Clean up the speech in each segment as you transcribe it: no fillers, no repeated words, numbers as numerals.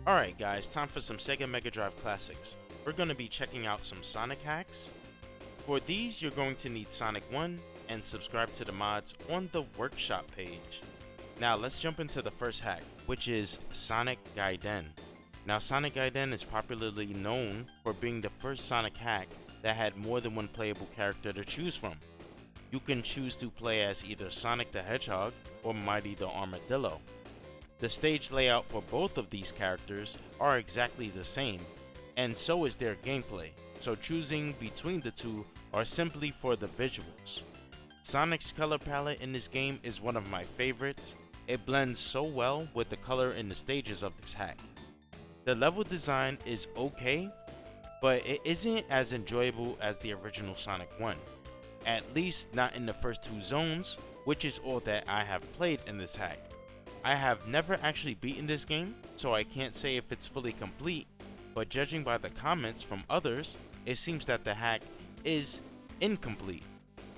Alright guys, time for some Sega Megadrive Classics. We're going to be checking out some Sonic hacks. For these, you're going to need Sonic 1 and subscribe to the mods on the workshop page. Now let's jump into the first hack, which is Sonic Gaiden. Now Sonic Gaiden is popularly known for being the first Sonic hack that had more than one playable character to choose from. You can choose to play as either Sonic the Hedgehog or Mighty the Armadillo. The stage layout for both of these characters are exactly the same, and so is their gameplay, so choosing between the two are simply for the visuals. Sonic's color palette in this game is one of my favorites. It blends so well with the color in the stages of this hack. The level design is okay, but it isn't as enjoyable as the original Sonic 1. At least not in the first two zones, which is all that I have played in this hack. I have never actually beaten this game, so I can't say if it's fully complete, but judging by the comments from others, it seems that the hack is incomplete.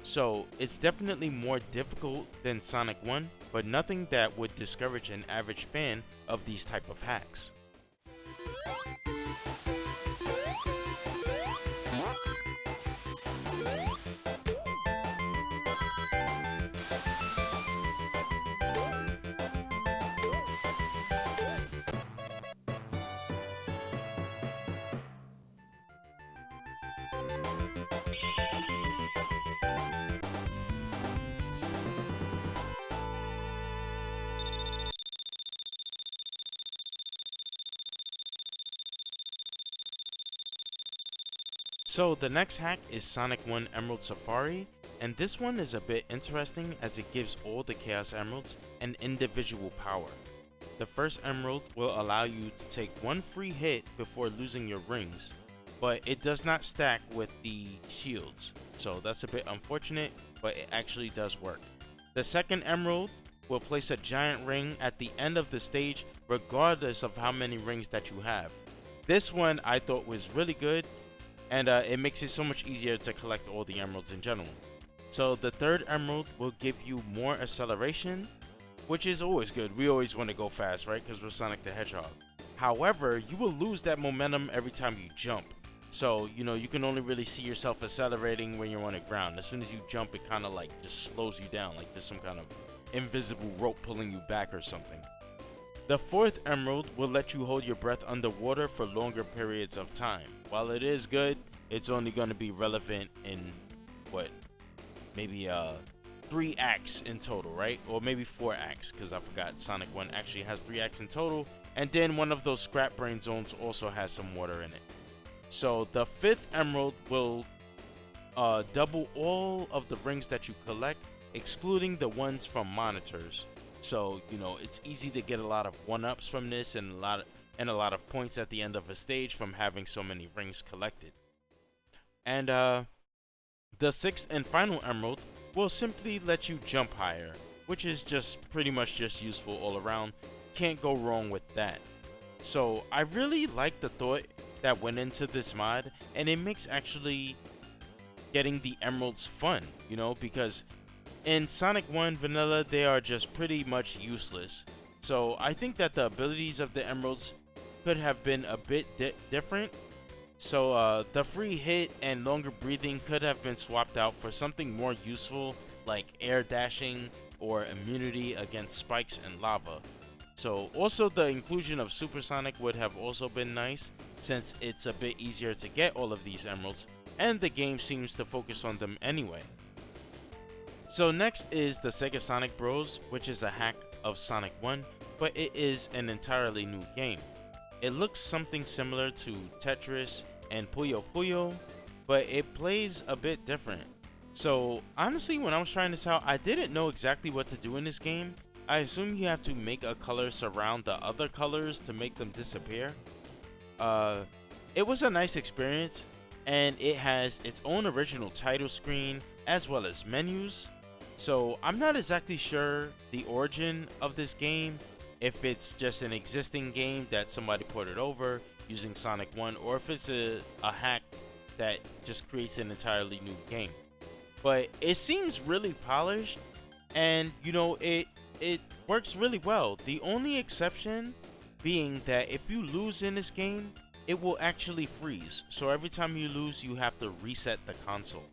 So it's definitely more difficult than Sonic 1, but nothing that would discourage an average fan of these type of hacks. So the next hack is Sonic 1 Emerald Safari, and this one is a bit interesting as it gives all the Chaos Emeralds an individual power. The first emerald will allow you to take one free hit before losing your rings, but it does not stack with the shields, so that's a bit unfortunate, but it actually does work. The second emerald will place a giant ring at the end of the stage regardless of how many rings that you have. This one I thought was really good, and it makes it so much easier to collect all the emeralds in general. So the third emerald will give you more acceleration, which is always good. We always want to go fast, right? Because we're Sonic the Hedgehog. However, you will lose that momentum every time you jump. So, you can only really see yourself accelerating when you're on the ground. As soon as you jump, it kind of like just slows you down, like there's some kind of invisible rope pulling you back or something. The fourth emerald will let you hold your breath underwater for longer periods of time. While it is good, it's only going to be relevant in, maybe 3 acts in total, right? Or maybe 4 acts, because I forgot Sonic 1 actually has 3 acts in total. And then one of those scrap brain zones also has some water in it. So the fifth emerald will double all of the rings that you collect, excluding the ones from monitors. So, it's easy to get a lot of 1-ups from this and a lot of points at the end of a stage from having so many rings collected. And the sixth and final emerald will simply let you jump higher, which is just pretty much just useful all around. Can't go wrong with that. So I really like the thought that went into this mod, and it makes actually getting the emeralds fun, because in Sonic 1 Vanilla, they are just pretty much useless. So I think that the abilities of the emeralds could have been a bit different. So the free hit and longer breathing could have been swapped out for something more useful like air dashing or immunity against spikes and lava. So also the inclusion of Supersonic would have also been nice, since it's a bit easier to get all of these emeralds and the game seems to focus on them anyway. So next is the Sega Sonic Bros, which is a hack of Sonic 1, but it is an entirely new game. It looks something similar to Tetris and Puyo Puyo, but it plays a bit different. So honestly, when I was trying this out, I didn't know exactly what to do in this game. I assume you have to make a color surround the other colors to make them disappear. It was a nice experience, and it has its own original title screen as well as menus. So I'm not exactly sure the origin of this game, if it's just an existing game that somebody ported over using Sonic 1, or if it's a hack that just creates an entirely new game. But it seems really polished, and it works really well. The only exception being that if you lose in this game, it will actually freeze. So every time you lose, you have to reset the console.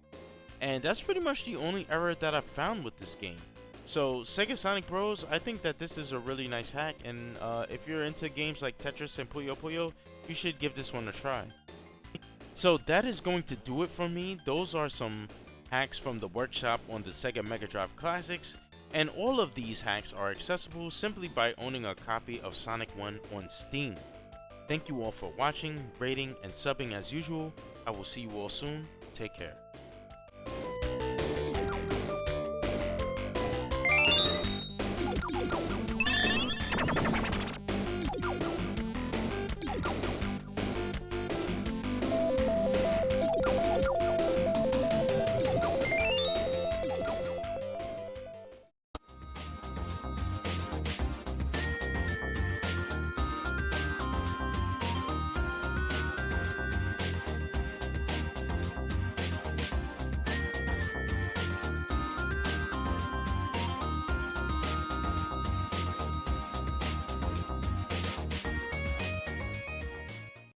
And that's pretty much the only error that I've found with this game. So Sega Sonic Bros, I think that this is a really nice hack, and if you're into games like Tetris and Puyo Puyo, you should give this one a try. So that is going to do it for me. Those are some hacks from the workshop on the Sega Megadrive Classics, and all of these hacks are accessible simply by owning a copy of Sonic 1 on Steam. Thank you all for watching, rating, and subbing as usual. I will see you all soon. Take care.